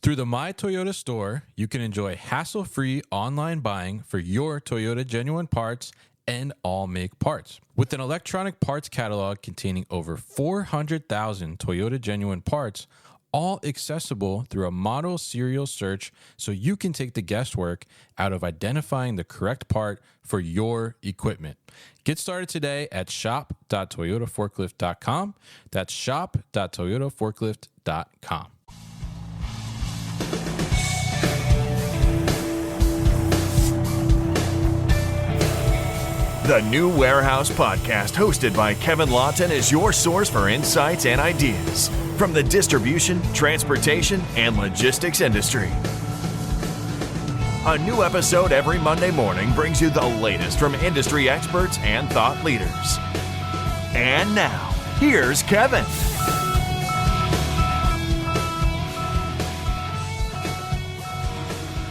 Through the My Toyota store, you can enjoy hassle-free online buying for your Toyota genuine parts and all make parts. With an electronic parts catalog containing over 400,000 Toyota genuine parts, all accessible through a model serial search, so you can take the guesswork out of identifying the correct part for your equipment. Get started today at shop.toyotaforklift.com. That's shop.toyotaforklift.com. The New Warehouse Podcast, hosted by Kevin Lawton, is your source for insights and ideas from the distribution, transportation, and logistics industry. A new episode every Monday morning brings you the latest from industry experts and thought leaders. And now, here's Kevin.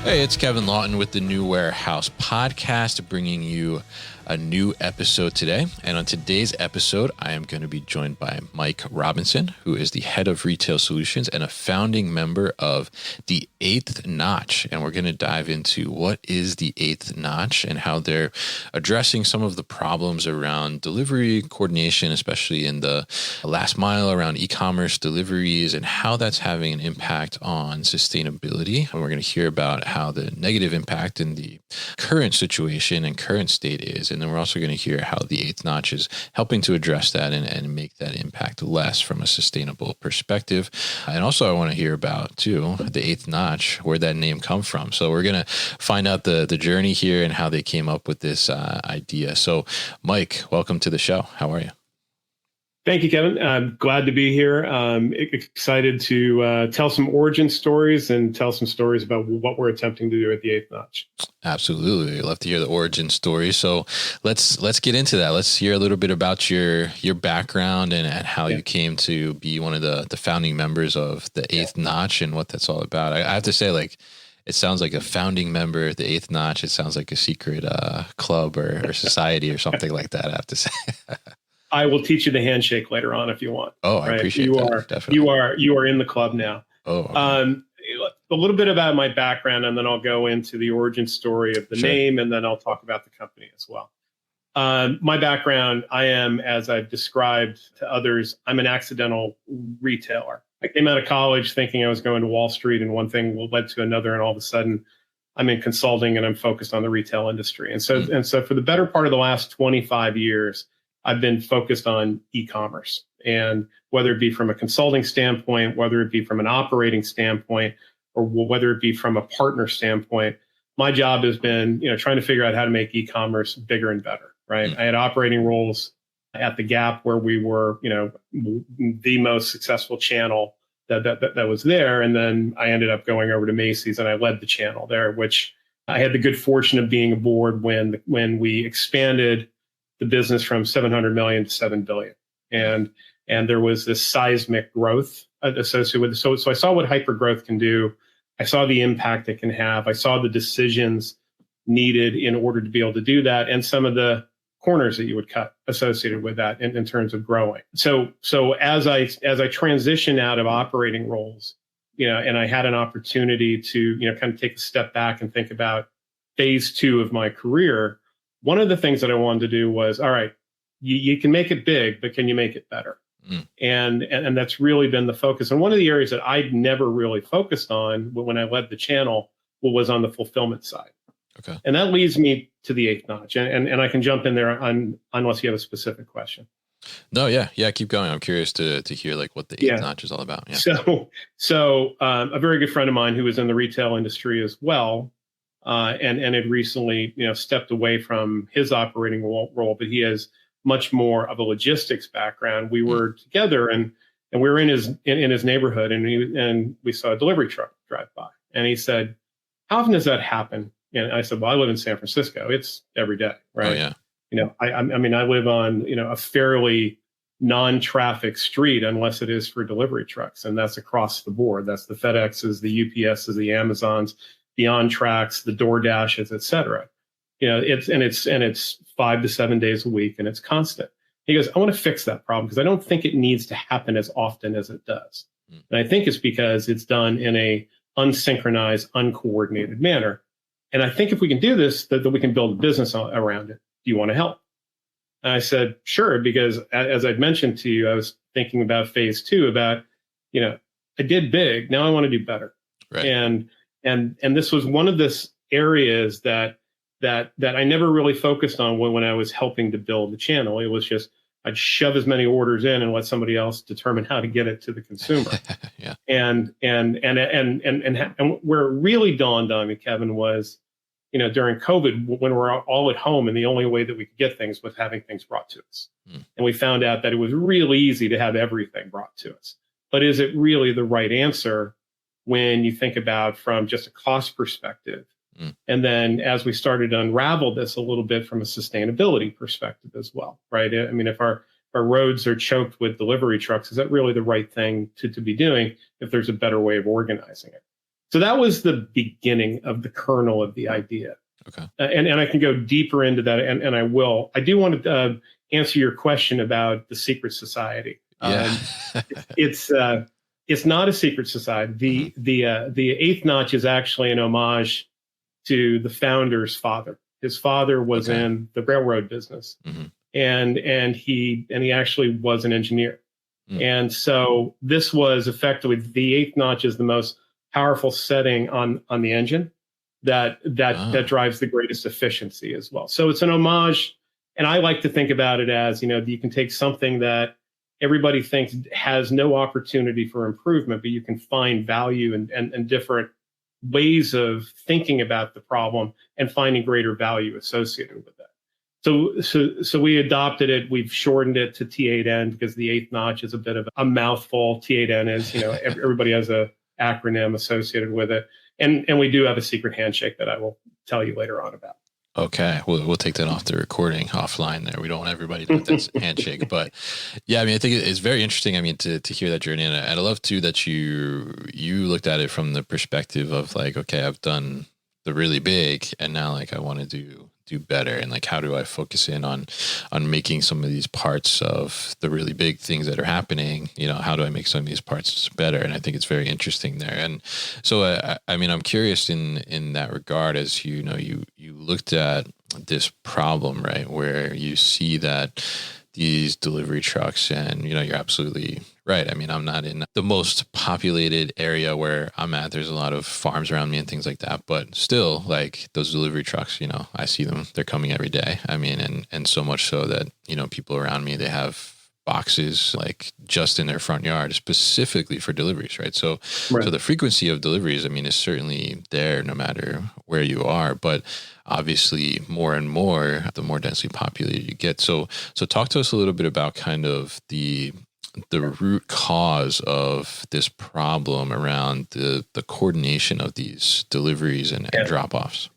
Hey, it's Kevin Lawton with the New Warehouse Podcast, bringing you a new episode today. And on today's episode, I am going to be joined by Mike Robinson, who is the head of retail solutions and a founding member of the Eighth Notch. And we're going to dive into what is the Eighth Notch and how they're addressing some of the problems around delivery coordination, especially in the last mile around e-commerce deliveries, and how that's having an impact on sustainability. And we're going to hear about how the negative impact in the current situation and current state is. And then we're also going to hear how the Eighth Notch is helping to address that and make that impact less from a sustainable perspective. And also I want to hear about, too, the Eighth Notch, where that name come from. So we're going to find out the journey here and how they came up with this idea. So, Mike, welcome to the show. How are you? Thank you, Kevin. I'm glad to be here. Excited to tell some origin stories and tell some stories about what we're attempting to do at the Eighth Notch. Absolutely. I'd love to hear the origin story. So let's get into that. Let's hear a little bit about your background and how you came to be one of the founding members of the Eighth Notch and what that's all about. I have to say, it sounds like a founding member of the Eighth Notch. It sounds like a secret club or society or something like that, I have to say. I will teach you the handshake later on if you want. Oh, I appreciate that. Definitely. You are in the club now. Oh, okay. A little bit about my background, and then I'll go into the origin story of the name, and then I'll talk about the company as well. My background, I am, as I've described to others, I'm an accidental retailer. I came out of college thinking I was going to Wall Street, and one thing led to another, and all of a sudden I'm in consulting and I'm focused on the retail industry. And so for the better part of the last 25 years, I've been focused on e-commerce, and whether it be from a consulting standpoint, whether it be from an operating standpoint, or whether it be from a partner standpoint, my job has been, trying to figure out how to make e-commerce bigger and better, right? I had operating roles at the Gap where we were, the most successful channel that was there. And then I ended up going over to Macy's and I led the channel there, which I had the good fortune of being aboard when we expanded the business from 700 million to 7 billion. And there was this seismic growth associated with it. So I saw what hypergrowth can do. I saw the impact it can have. I saw the decisions needed in order to be able to do that, and some of the corners that you would cut associated with that in terms of growing. So as I transitioned out of operating roles, and I had an opportunity to, kind of take a step back and think about phase two of my career, one of the things that I wanted to do was, all right, you can make it big, but can you make it better? And that's really been the focus. And one of the areas that I'd never really focused on when I led the channel was on the fulfillment side. Okay. And that leads me to the Eighth Notch. And I can jump in there unless you have a specific question. No, yeah, keep going. I'm curious to hear what the Eighth Notch is all about. Yeah. So a very good friend of mine who was in the retail industry as well, and had recently, stepped away from his operating role, but he has much more of a logistics background. We were together and we were in his neighborhood, and we saw a delivery truck drive by, and he said, "How often does that happen?" And I said, "Well, I live in San Francisco. It's every day, right?" Oh, yeah. I mean, I live on, a fairly non-traffic street unless it is for delivery trucks, and that's across the board. That's the FedExes, the UPSs, the Amazons, the OnTracks, the DoorDashes, et cetera. It's 5 to 7 days a week, and it's constant. He goes, "I want to fix that problem because I don't think it needs to happen as often as it does." And I think it's because it's done in a unsynchronized, uncoordinated manner. And I think if we can do this, that we can build a business around it. Do you want to help? And I said, sure, because as I'd mentioned to you, I was thinking about phase 2 about, I did big. Now I want to do better. Right. And this was one of the areas that I never really focused on when I was helping to build the channel. It was just, I'd shove as many orders in and let somebody else determine how to get it to the consumer. Yeah. And where it really dawned on me, Kevin, was, during COVID, when we're all at home, and the only way that we could get things was having things brought to us. And we found out that it was really easy to have everything brought to us. But is it really the right answer when you think about from just a cost perspective? And then as we started to unravel this a little bit from a sustainability perspective as well, right? I mean, if our roads are choked with delivery trucks, is that really the right thing to be doing if there's a better way of organizing it? So that was the beginning of the kernel of the idea. Okay. And I can go deeper into that, and I will. I do want to answer your question about the secret society. Yeah. It's not a secret society. The eighth notch is actually an homage to the founder's father. His father was in the railroad business, and he actually was an engineer. And so this was effectively, the eighth notch is the most powerful setting on the engine that drives the greatest efficiency as well. So it's an homage, and I like to think about it as, you can take something that everybody thinks has no opportunity for improvement, but you can find value and different ways of thinking about the problem and finding greater value associated with that. So we adopted it. We've shortened it to T8N because the eighth notch is a bit of a mouthful. T8N is, everybody has a acronym associated with it. And we do have a secret handshake that I will tell you later on about. Okay, we'll take that off the recording offline there. We don't want everybody to know that's handshake. But yeah, I mean, I think it's very interesting. I mean, to hear that journey. And I love too that you looked at it from the perspective of like, okay, I've done the really big and now like I want to do better, and like how do I focus in on making some of these parts of the really big things that are happening, how do I make some of these parts better? And I think it's very interesting there. And so I mean, I'm curious in that regard, as you looked at this problem, right, where you see that these delivery trucks, and you're absolutely right. I mean, I'm not in the most populated area where I'm at. There's a lot of farms around me and things like that, but still, like those delivery trucks, I see them, they're coming every day. I mean, and so much so that, people around me, they have boxes like just in their front yard specifically for deliveries, right? So the frequency of deliveries, I mean, is certainly there no matter where you are, but obviously more and more, the more densely populated you get. So talk to us a little bit about kind of the root cause of this problem around the coordination of these deliveries and drop-offs.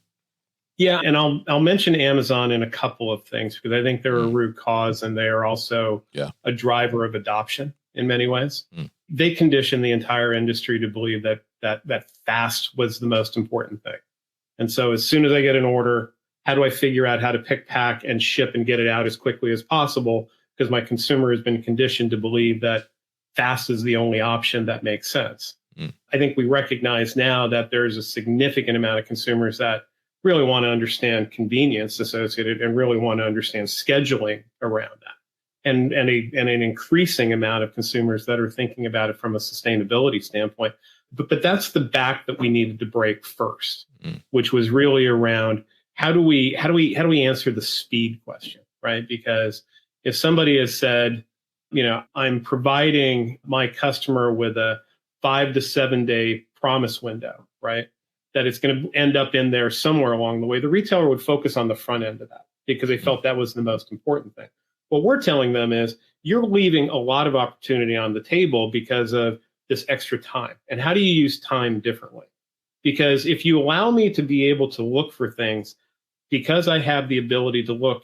Yeah, and I'll mention Amazon in a couple of things because I think they're a root cause, and they are also a driver of adoption in many ways. They condition the entire industry to believe that fast was the most important thing. And so as soon as I get an order, how do I figure out how to pick, pack, and ship and get it out as quickly as possible? Because my consumer has been conditioned to believe that fast is the only option that makes sense. I think we recognize now that there's a significant amount of consumers that really want to understand convenience associated and really want to understand scheduling around that. And an increasing amount of consumers that are thinking about it from a sustainability standpoint. But that's the back that we needed to break first, which was really around how do we answer the speed question, right? Because if somebody has said, I'm providing my customer with a 5 to 7 day promise window, right? That it's going to end up in there somewhere along the way, the retailer would focus on the front end of that because they felt that was the most important thing. What we're telling them is you're leaving a lot of opportunity on the table because of this extra time. And how do you use time differently? Because if you allow me to be able to look for things, because I have the ability to look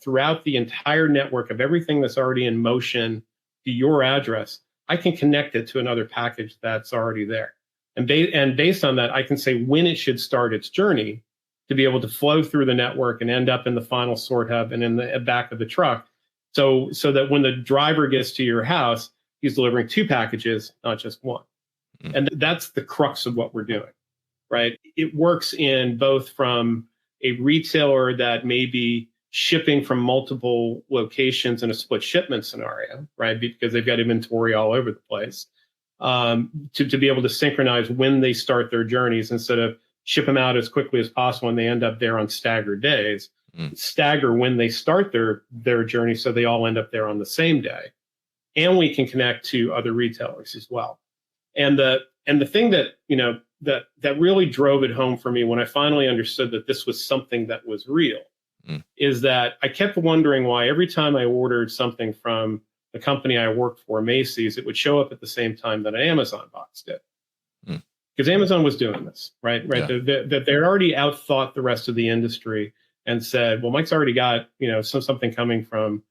throughout the entire network of everything that's already in motion to your address, I can connect it to another package that's already there. And based on that, I can say when it should start its journey to be able to flow through the network and end up in the final sort hub and in the back of the truck. So that when the driver gets to your house, he's delivering 2 packages, not just 1. And that's the crux of what we're doing, right? It works in both from a retailer that may be shipping from multiple locations in a split shipment scenario, right? Because they've got inventory all over the place, to be able to synchronize when they start their journeys instead of ship them out as quickly as possible and they end up there on staggered days. Stagger when they start their journey so they all end up there on the same day. And we can connect to other retailers as well. And the thing that, that really drove it home for me when I finally understood that this was something that was real is that I kept wondering why every time I ordered something from the company I worked for, Macy's, it would show up at the same time that an Amazon box did. Because Amazon was doing this, right? That they already outthought the rest of the industry and said, well, Mike's already got, something coming from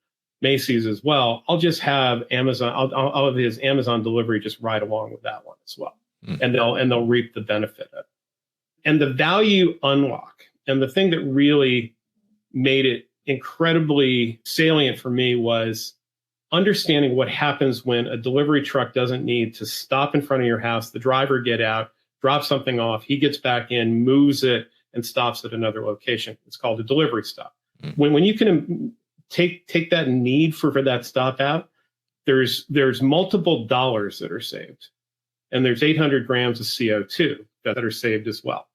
Macy's as well. I'll just have Amazon. I'll have his Amazon delivery just ride along with that one as well, and they'll reap the benefit of it. And the value unlock, and the thing that really made it incredibly salient for me was understanding what happens when a delivery truck doesn't need to stop in front of your house, the driver get out, drop something off, he gets back in, moves it, and stops at another location. It's called a delivery stop. When you can take that need for that stop out, there's multiple dollars that are saved, and there's 800 grams of CO2 that are saved as well.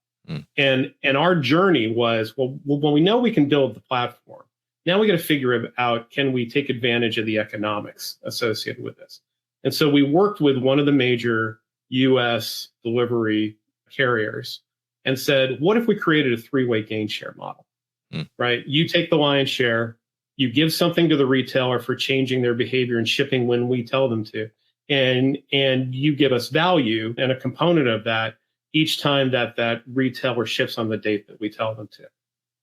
And our journey was, well, when we know we can build the platform, now we got to figure out, can we take advantage of the economics associated with this? And so we worked with one of the major U.S. delivery carriers and said, what if we created a three-way gain share model, right? You take the lion's share, you give something to the retailer for changing their behavior and shipping when we tell them to, and you give us value and a component of that each time that retailer ships on the date that we tell them to.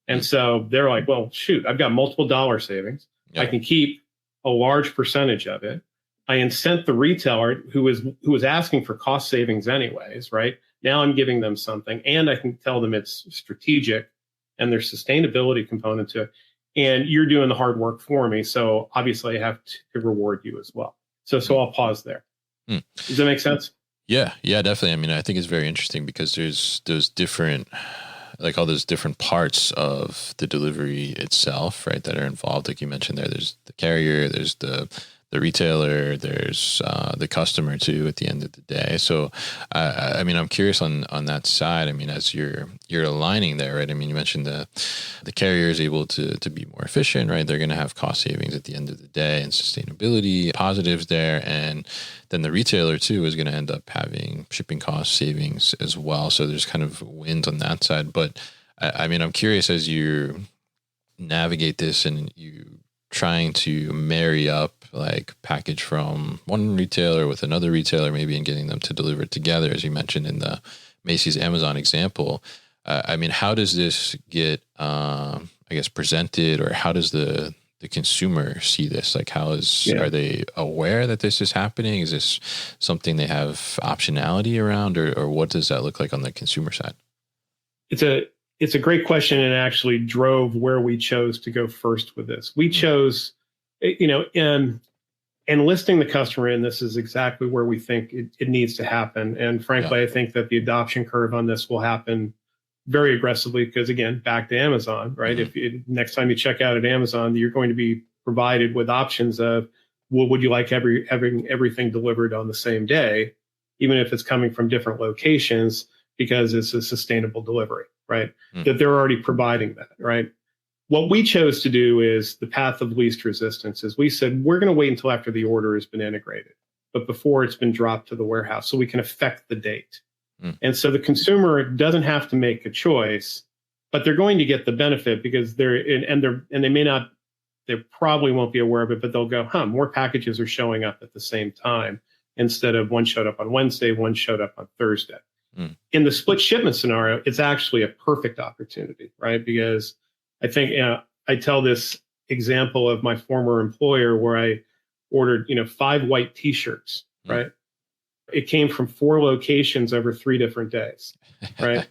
And so they're like, well, shoot, I've got multiple dollar savings. Yeah. I can keep a large percentage of it. I incent the retailer who was asking for cost savings anyways, right? Now I'm giving them something, and I can tell them it's strategic and there's sustainability component to it. And you're doing the hard work for me. So obviously I have to reward you as well. So I'll pause there. Does that make sense? Yeah, definitely. I mean, I think it's very interesting because there's those different, like all those different parts of the delivery itself, right, that are involved. Like you mentioned there, there's the carrier, there's the retailer, there's the customer too at the end of the day. So, I mean, I'm curious on that side. I mean, as you're aligning there, right? I mean, you mentioned the carrier is able to be more efficient, right? They're going to have cost savings at the end of the day and sustainability positives there. And then the retailer too is going to end up having shipping cost savings as well. So there's kind of wins on that side. But I mean, I'm curious as you navigate this and you trying to marry up like package from one retailer with another retailer, maybe, and getting them to deliver it together, as you mentioned in the Macy's Amazon example. I mean, how does this get, I guess, presented, or how does the consumer see this? Like, are they aware that this is happening? Is this something they have optionality around, or what does that look like on the consumer side? It's a great question, and actually drove where we chose to go first with this. We chose, enlisting the customer in this is exactly where we think it needs to happen. And frankly, I think that the adoption curve on this will happen very aggressively because, again, back to Amazon, right? If next time you check out at Amazon, you're going to be provided with options of, well, would you like having everything delivered on the same day, even if it's coming from different locations, because it's a sustainable delivery, right? That they're already providing that, right? What we chose to do is the path of least resistance. Is we said, we're going to wait until after the order has been integrated, but before it's been dropped to the warehouse, so we can affect the date. And so the consumer doesn't have to make a choice, but they're going to get the benefit because they probably won't be aware of it, but they'll go, more packages are showing up at the same time. Instead of one showed up on Wednesday, one showed up on Thursday. In the split shipment scenario, it's actually a perfect opportunity, right? Because I think I tell this example of my former employer where I ordered, 5 white T-shirts, right? It came from 4 locations over 3 different days, right?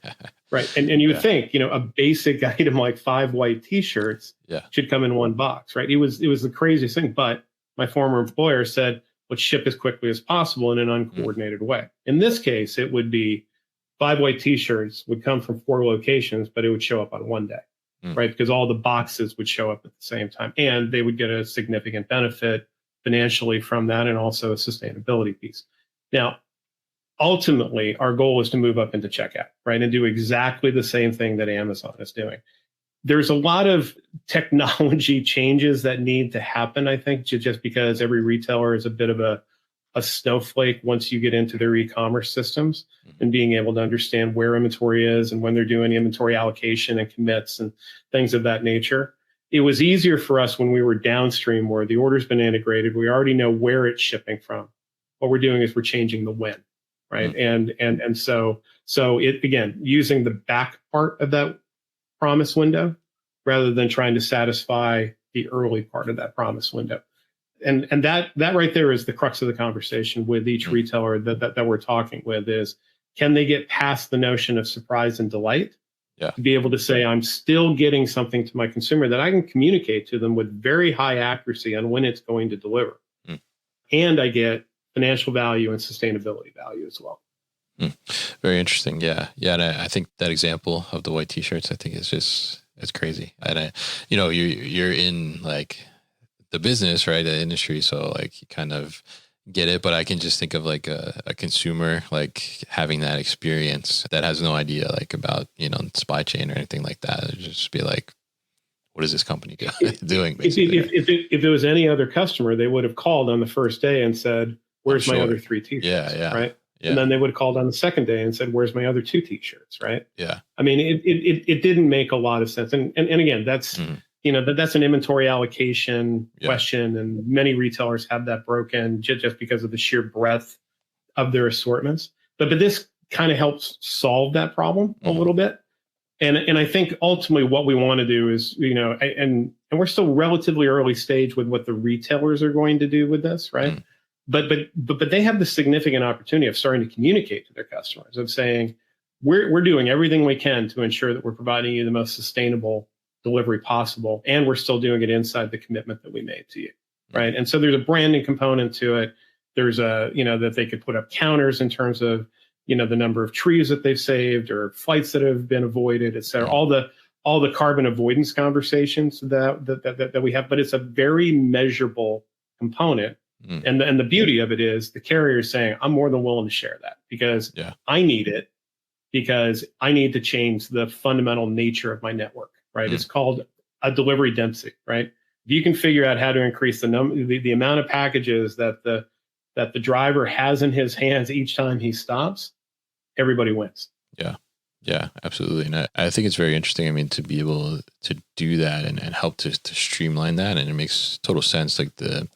Right. And you would think, a basic item like 5 white T-shirts should come in one box, right? It was the craziest thing. But my former employer said, well, but ship as quickly as possible in an uncoordinated way. In this case, it would be 5 white t-shirts would come from 4 locations, but it would show up on one day, right? Because all the boxes would show up at the same time, and they would get a significant benefit financially from that, and also a sustainability piece. Now, ultimately, our goal is to move up into checkout, right? And do exactly the same thing that Amazon is doing. There's a lot of technology changes that need to happen, I think, just because every retailer is a bit of a snowflake once you get into their e-commerce systems, and being able to understand where inventory is and when they're doing inventory allocation and commits and things of that nature. It was easier for us when we were downstream, where the order's been integrated. We already know where it's shipping from. What we're doing is we're changing the when, right? And so it, again, using the back part of that promise window rather than trying to satisfy the early part of that promise window. And that right there is the crux of the conversation with each retailer that we're talking with is, can they get past the notion of surprise and delight? Yeah. To be able to say, I'm still getting something to my consumer that I can communicate to them with very high accuracy on when it's going to deliver. And I get financial value and sustainability value as well. Very interesting. Yeah. And I think that example of the white t-shirts, I think it's crazy. And you're in like the business, right? The industry. So like you kind of get it, but I can just think of like a consumer, like having that experience that has no idea like about, supply chain or anything like that. It'd just be like, what is this company doing? Basically? If it was any other customer, they would have called on the first day and said, where's my other 3 t-shirts? Yeah. Right. Yeah. And then they would have called on the second day and said, where's my other 2 t-shirts? Right. Yeah. I mean, it didn't make a lot of sense. And again, that's, that's an inventory allocation question. And many retailers have that broken just because of the sheer breadth of their assortments. But this kind of helps solve that problem a little bit. And I think ultimately what we want to do is, and we're still relatively early stage with what the retailers are going to do with this, right? But they have the significant opportunity of starting to communicate to their customers, of saying, we're doing everything we can to ensure that we're providing you the most sustainable delivery possible, and we're still doing it inside the commitment that we made to you, right? And so there's a branding component to it. There's that they could put up counters in terms of, the number of trees that they've saved or flights that have been avoided, et cetera. All the carbon avoidance conversations that we have, but it's a very measurable component. And the beauty of it is the carrier is saying, I'm more than willing to share that because I need it, because I need to change the fundamental nature of my network, right? It's called a delivery density, right? If you can figure out how to increase the amount of packages that the driver has in his hands each time he stops, everybody wins. Yeah, absolutely. And I think it's very interesting. I mean, to be able to do that and help to streamline that. And it makes total sense, like the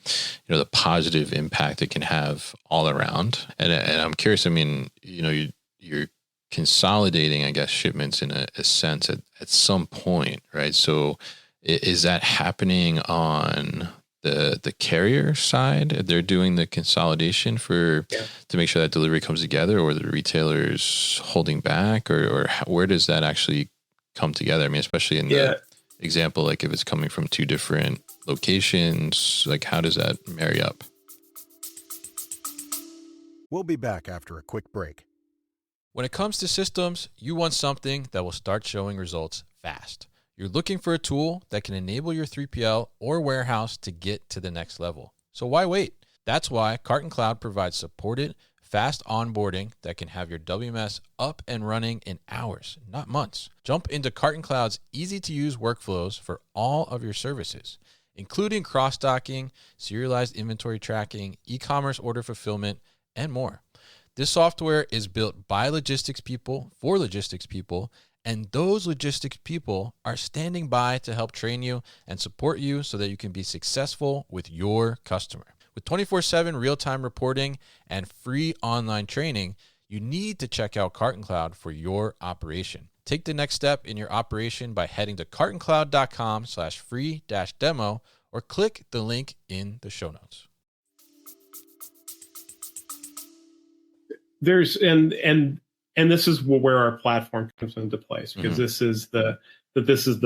positive impact it can have all around. And I'm curious, I mean, you're consolidating, I guess, shipments in a sense at some point, right? So is that happening on the carrier side? They're doing the consolidation to make sure that delivery comes together, or the retailer's holding back, or where does that actually come together? I mean, especially in the example, like if it's coming from 2 different locations, like how does that marry up? We'll be back after a quick break. When it comes to systems, you want something that will start showing results fast. You're looking for a tool that can enable your 3PL or warehouse to get to the next level. So why wait? That's why Carton Cloud provides supported, fast onboarding that can have your WMS up and running in hours, not months. Jump into Carton Cloud's easy-to-use workflows for all of your services, including cross-docking, serialized inventory tracking, e-commerce order fulfillment, and more. This software is built by logistics people for logistics people, and those logistics people are standing by to help train you and support you so that you can be successful with your customer. With 24/7 real-time reporting and free online training, you need to check out Carton Cloud for your operation. Take the next step in your operation by heading to cartoncloud.com/free-demo or click the link in the show notes. And this is where our platform comes into place, because this is the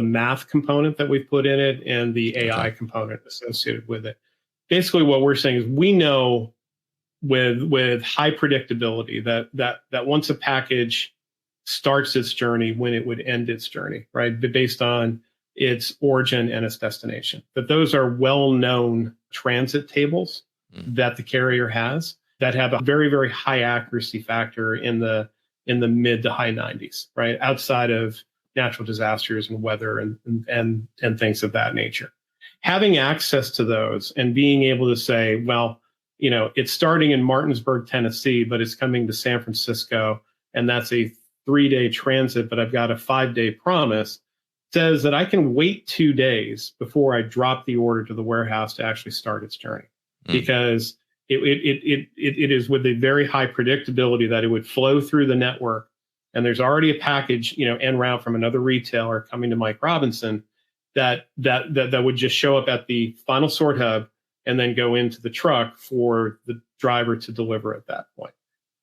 math component that we've put in it and the AI component associated with it. Basically, what we're saying is we know with high predictability that once a package starts its journey, when it would end its journey, right? Based on its origin and its destination. That those are well-known transit tables that the carrier has that have a very, very high accuracy factor in the mid to high 90s, right? Outside of natural disasters and weather and things of that nature. Having access to those and being able to say, well, it's starting in Martinsburg, Tennessee, but it's coming to San Francisco, and that's a 3-day transit, but I've got a 5-day promise, says that I can wait 2 days before I drop the order to the warehouse to actually start its journey, because it is with a very high predictability that it would flow through the network, and there's already a package, en route from another retailer coming to Mike Robinson that would just show up at the final sort hub and then go into the truck for the driver to deliver at that point.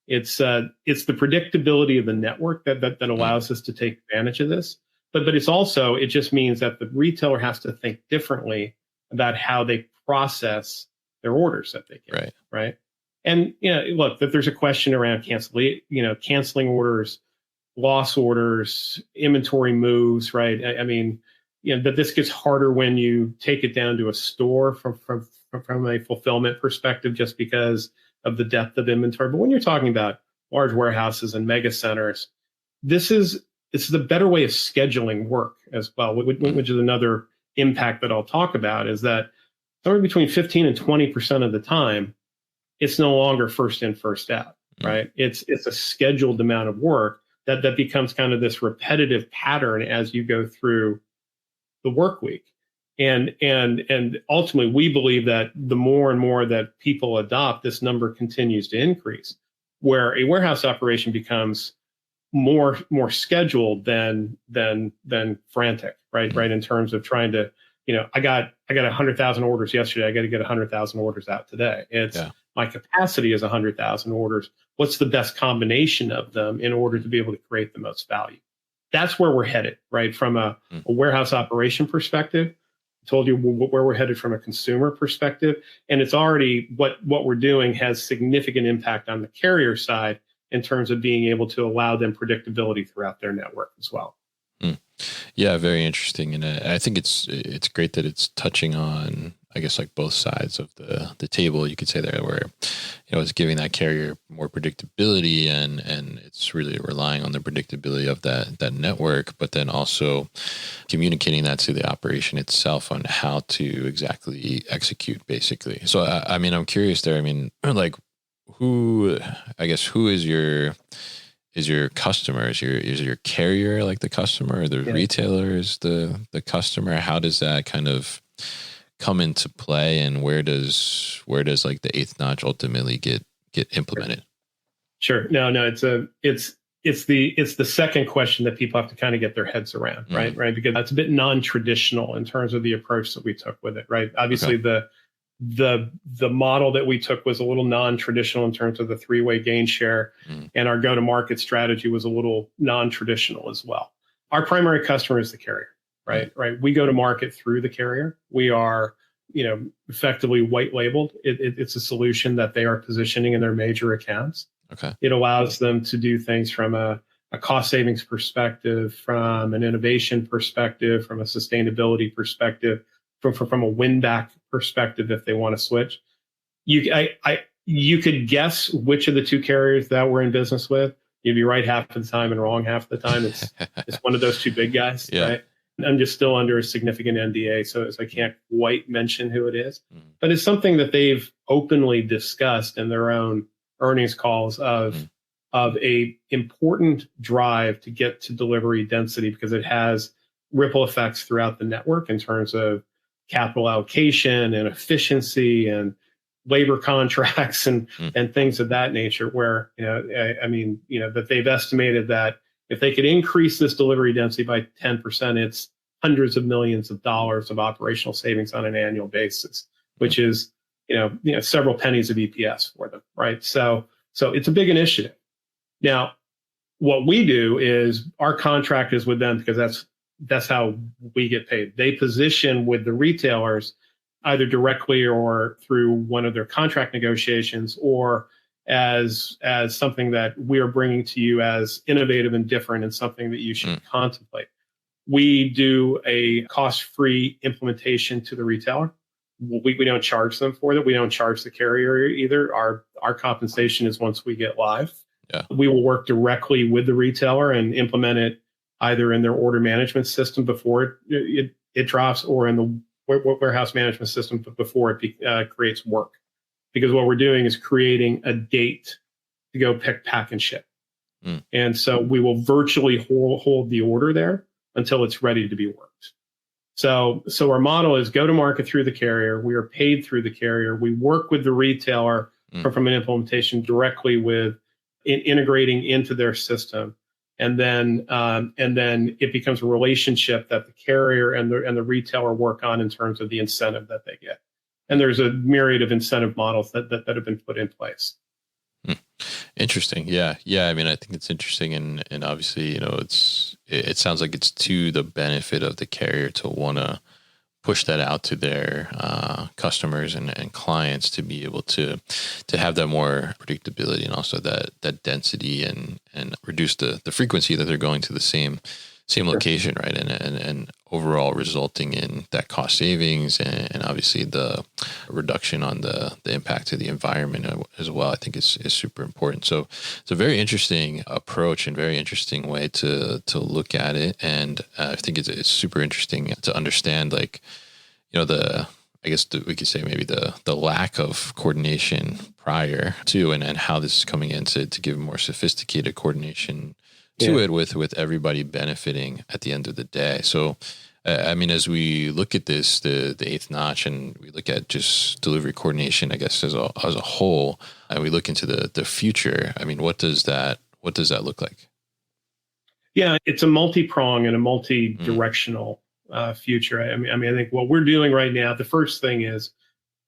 It's the predictability of the network that allows us to take advantage of this. But it just means that the retailer has to think differently about how they process their orders that they get. Right. And look, that there's a question around canceling orders, loss orders, inventory moves, right? I mean, that this gets harder when you take it down to a store from a fulfillment perspective, just because of the depth of inventory. But when you're talking about large warehouses and mega centers, this is a better way of scheduling work as well, which is another impact that I'll talk about, is that somewhere between 15 and 20% of the time, it's no longer first in, first out, right? It's a scheduled amount of work that becomes kind of this repetitive pattern as you go through the work week. And ultimately, we believe that the more and more that people adopt, this number continues to increase, where a warehouse operation becomes more scheduled than frantic, right? Right. In terms of trying to, I got 100,000 orders yesterday. I got to get 100,000 orders out today. My capacity is 100,000 orders. What's the best combination of them in order to be able to create the most value? That's where we're headed, right? From a warehouse operation perspective. I told you where we're headed from a consumer perspective. And it's already what we're doing has significant impact on the carrier side in terms of being able to allow them predictability throughout their network as well. Yeah, very interesting. And I think it's great that it's touching on, I guess, like both sides of the table, you could say there, where, it's giving that carrier more predictability and it's really relying on the predictability of that network, but then also communicating that to the operation itself on how to exactly execute, basically. So, I'm curious there. Who is your customer? Is your carrier like the customer, or the retailer is the customer? How does that kind of come into play, and where does like the eighth notch ultimately get implemented? Sure. No, it's the second question that people have to kind of get their heads around, right? Right. Because that's a bit non-traditional in terms of the approach that we took with it, right? Obviously the model that we took was a little non-traditional in terms of the three-way gain share, and our go-to-market strategy was a little non-traditional as well. Our primary customer is the carrier, right? Right. We go to market through the carrier. We are, effectively white labeled. It's a solution that they are positioning in their major accounts. Okay. It allows them to do things from a cost savings perspective, from an innovation perspective, from a sustainability perspective, from a win back perspective if they want to switch. You could guess which of the two carriers that we're in business with. You'd be right half of the time and wrong half of the time. It's one of those two big guys, right? I'm just still under a significant NDA, so I can't quite mention who it is. But it's something that they've openly discussed in their own earnings calls of a important drive to get to delivery density, because it has ripple effects throughout the network in terms of capital allocation and efficiency and labor contracts and things of that nature, where, that they've estimated that if they could increase this delivery density by 10%, it's hundreds of millions of dollars of operational savings on an annual basis, which is, several pennies of EPS for them, right? So it's a big initiative. Now, what we do is our contract is with them because that's how we get paid. They position with the retailers either directly or through one of their contract negotiations, or as something that we are bringing to you as innovative and different and something that you should contemplate. We do a cost-free implementation to the retailer. We don't charge them for that. We don't charge the carrier either. Our compensation is once we get live. Yeah. We will work directly with the retailer and implement it either in their order management system before it drops, or in the warehouse management system before it creates work. Because what we're doing is creating a date to go pick, pack, and ship. And so we will virtually hold the order there until it's ready to be worked. So our model is go to market through the carrier. We are paid through the carrier. We work with the retailer from an implementation directly with integrating into their system. And then it becomes a relationship that the carrier and the retailer work on in terms of the incentive that they get. And there's a myriad of incentive models that have been put in place. Interesting. Yeah. I mean, I think it's interesting, and obviously, it sounds like it's to the benefit of the carrier to want to push that out to their customers and clients to be able to have that more predictability, and also that density and reduce the frequency that they're going to the same location, right? And overall resulting in that cost savings and obviously the reduction on the impact to the environment as well, I think is super important. So it's a very interesting approach and very interesting way to look at it. And I think it's super interesting to understand, like, I guess we could say maybe the lack of coordination prior to, and how this is coming in to give more sophisticated coordination to it with everybody benefiting at the end of the day. So, I mean, as we look at this, the eighth notch, and we look at just delivery coordination, I guess, as a whole, and we look into the future, I mean, what does that look like? Yeah, it's a multi-prong and a multi-directional future. I mean, I think what we're doing right now, the first thing is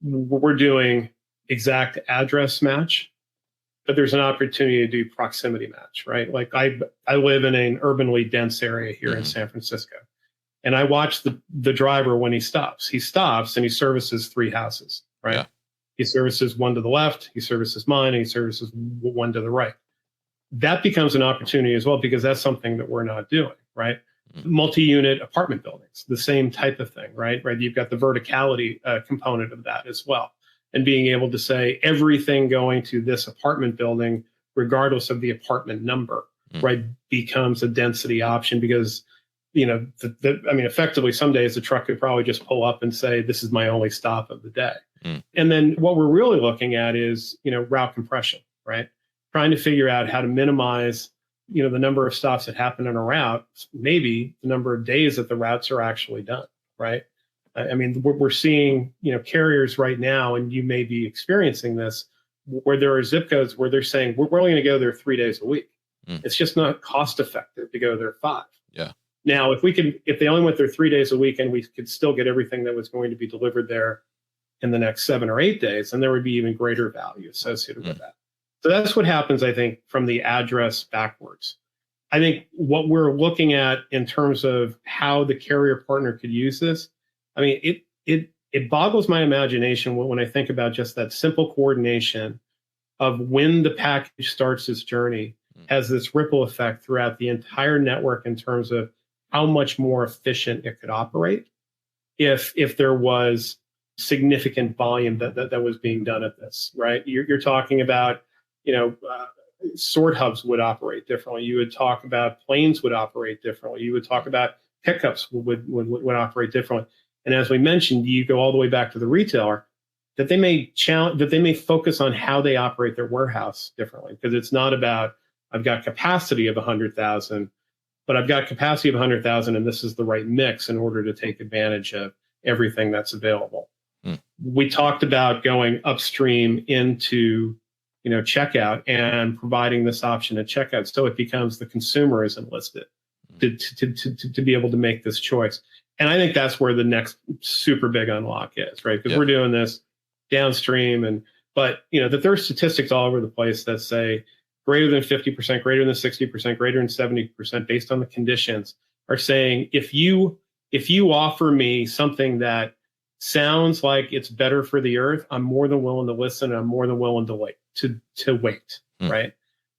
we're doing exact address match, but there's an opportunity to do proximity match, right? Like I live in an urbanly dense area here in San Francisco, and I watch the driver when he stops. He stops and he services 3 houses, right? Yeah. He services one to the left, he services mine, and he services one to the right. That becomes an opportunity as well, because that's something that we're not doing, right? Multi-unit apartment buildings, the same type of thing, right? You've got the verticality component of that as well. And being able to say everything going to this apartment building, regardless of the apartment number, right, becomes a density option, because, effectively some days the truck could probably just pull up and say, this is my only stop of the day. And then what we're really looking at is, route compression, right? Trying to figure out how to minimize, the number of stops that happen on a route, maybe the number of days that the routes are actually done, right? I mean, we're seeing, carriers right now, and you may be experiencing this, where there are zip codes where they're saying, we're only going to go there 3 days a week. It's just not cost effective to go there 5. Yeah. Now, if they only went there 3 days a week and we could still get everything that was going to be delivered there in the next 7 or 8 days, then there would be even greater value associated with that. So that's what happens, I think, from the address backwards. I think what we're looking at in terms of how the carrier partner could use this, I mean, it boggles my imagination when I think about just that simple coordination of when the package starts its journey has this ripple effect throughout the entire network in terms of how much more efficient it could operate if there was significant volume that was being done at this, right? You're talking about, sort hubs would operate differently. You would talk about planes would operate differently. You would talk about pickups would operate differently. And as we mentioned, you go all the way back to the retailer, that they may focus on how they operate their warehouse differently, because it's not about, I've got capacity of 100,000, but I've got capacity of 100,000, and this is the right mix in order to take advantage of everything that's available. We talked about going upstream into, checkout and providing this option at checkout, so it becomes the consumer is enlisted to be able to make this choice. And I think that's where the next super big unlock is, right? Because we're doing this downstream, but that there are statistics all over the place that say greater than 50%, greater than 60%, greater than 70%, based on the conditions, are saying if you offer me something that sounds like it's better for the earth, I'm more than willing to listen. And I'm more than willing to wait, right?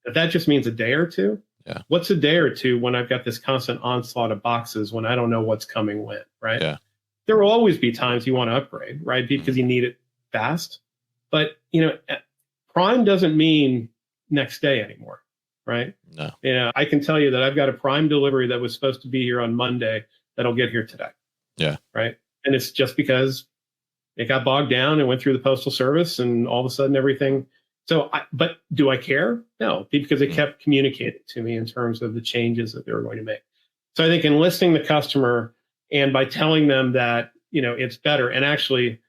If that just means a day or two, what's a day or two when I've got this constant onslaught of boxes when I don't know what's coming when, right? Yeah. There will always be times you want to upgrade, right? Because you need it fast. But, Prime doesn't mean next day anymore, right? No. I can tell you that I've got a Prime delivery that was supposed to be here on Monday that'll get here today. Yeah. Right. And it's just because it got bogged down and went through the postal service and all of a sudden everything. So, but do I care? No, because it kept communicating to me in terms of the changes that they were going to make. So I think enlisting the customer and by telling them that, it's better. And actually,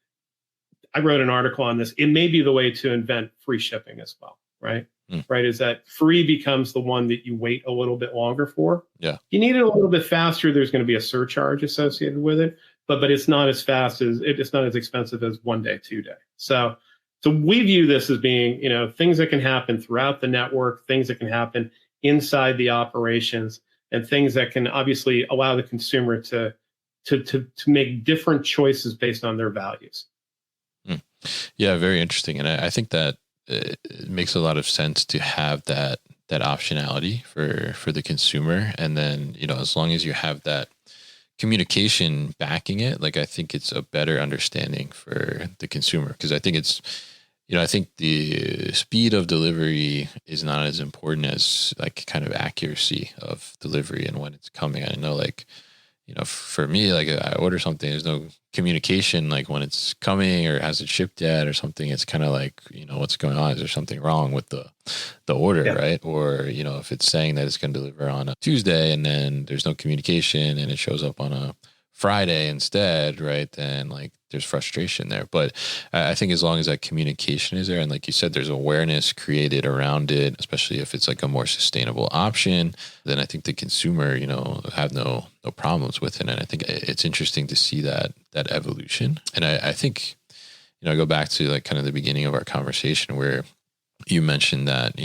I wrote an article on this. It may be the way to invent free shipping as well, right? Right, is that free becomes the one that you wait a little bit longer for. Yeah. You need it a little bit faster. There's going to be a surcharge associated with it, but it's not as fast as it's not as expensive as 1 day, 2 day. So we view this as being, things that can happen throughout the network, things that can happen inside the operations, and things that can obviously allow the consumer to make different choices based on their values. Yeah, very interesting. And I think that it makes a lot of sense to have that optionality for the consumer. And then, as long as you have that communication backing it, like I think it's a better understanding for the consumer. Because I think it's, I think the speed of delivery is not as important as like kind of accuracy of delivery and when it's coming. I know like, for me, like I order something, there's no communication, like when it's coming or has it shipped yet or something. It's kind of like, what's going on? Is there something wrong with the order, right? Or, if it's saying that it's going to deliver on a Tuesday and then there's no communication and it shows up on a Friday instead, right? Then like there's frustration there. But I think as long as that communication is there, and like you said, there's awareness created around it, especially if it's like a more sustainable option, then I think the consumer, have no problems with it. And I think it's interesting to see that evolution. And I think, I go back to like kind of the beginning of our conversation where you mentioned that,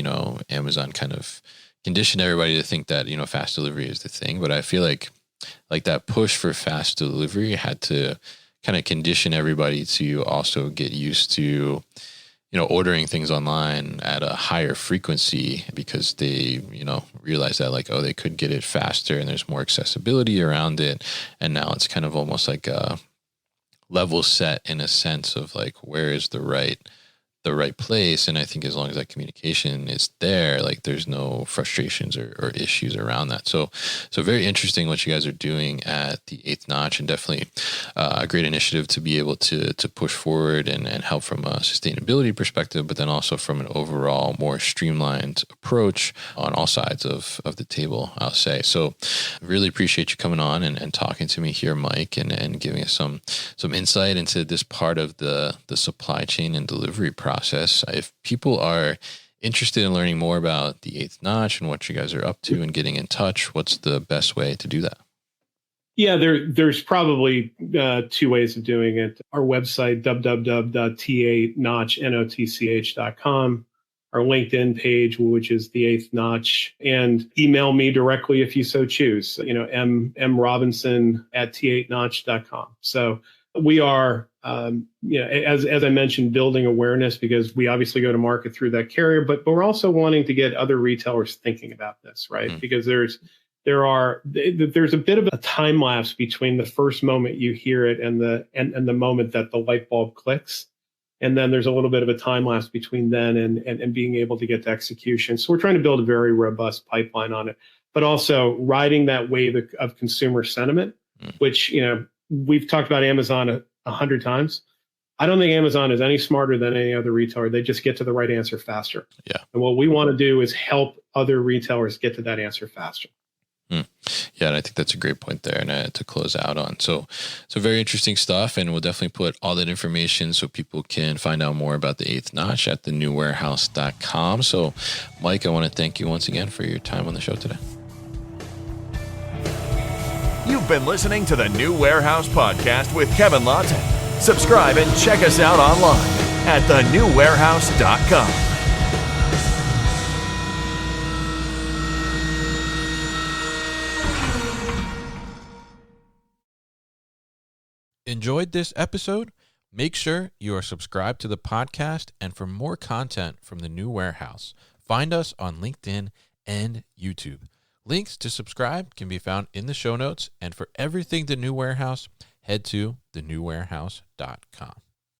Amazon kind of conditioned everybody to think that, fast delivery is the thing. But I feel like that push for fast delivery had to kind of condition everybody to also get used to, ordering things online at a higher frequency because they, realized that like, oh, they could get it faster and there's more accessibility around it. And now it's kind of almost like a level set in a sense of like, where is the right place. And I think as long as that communication is there, like there's no frustrations or issues around that. So very interesting what you guys are doing at the Eighth Notch, and definitely a great initiative to be able to push forward and help from a sustainability perspective, but then also from an overall more streamlined approach on all sides of the table, I'll say. So really appreciate you coming on and talking to me here, Mike, and giving us some insight into this part of the supply chain and delivery process. If people are interested in learning more about the Eighth Notch and what you guys are up to and getting in touch, what's the best way to do that? Yeah, there's probably 2 ways of doing it. Our website, www.t8notch.com, our LinkedIn page, which is the Eighth Notch, and email me directly if you so choose, mrobinson@t8notch.com. So we are, as I mentioned, building awareness because we obviously go to market through that carrier, but we're also wanting to get other retailers thinking about this, right? Because there's a bit of a time lapse between the first moment you hear it and the moment that the light bulb clicks. And then there's a little bit of a time lapse between then and being able to get to execution. So we're trying to build a very robust pipeline on it, but also riding that wave of consumer sentiment, which, we've talked about Amazon 100 times. I don't think Amazon is any smarter than any other retailer. They just get to the right answer faster. Yeah. And what we want to do is help other retailers get to that answer faster. Yeah, and I think that's a great point there and to close out on. So very interesting stuff, and we'll definitely put all that information so people can find out more about the Eighth Notch at thenewwarehouse.com. So, Mike, I want to thank you once again for your time on the show today. You've been listening to the New Warehouse Podcast with Kevin Lawton. Subscribe and check us out online at thenewwarehouse.com. Enjoyed this episode? Make sure you are subscribed to the podcast, and for more content from the new warehouse, find us on LinkedIn and YouTube. Links to subscribe can be found in the show notes, and for everything The New Warehouse, head to thenewwarehouse.com.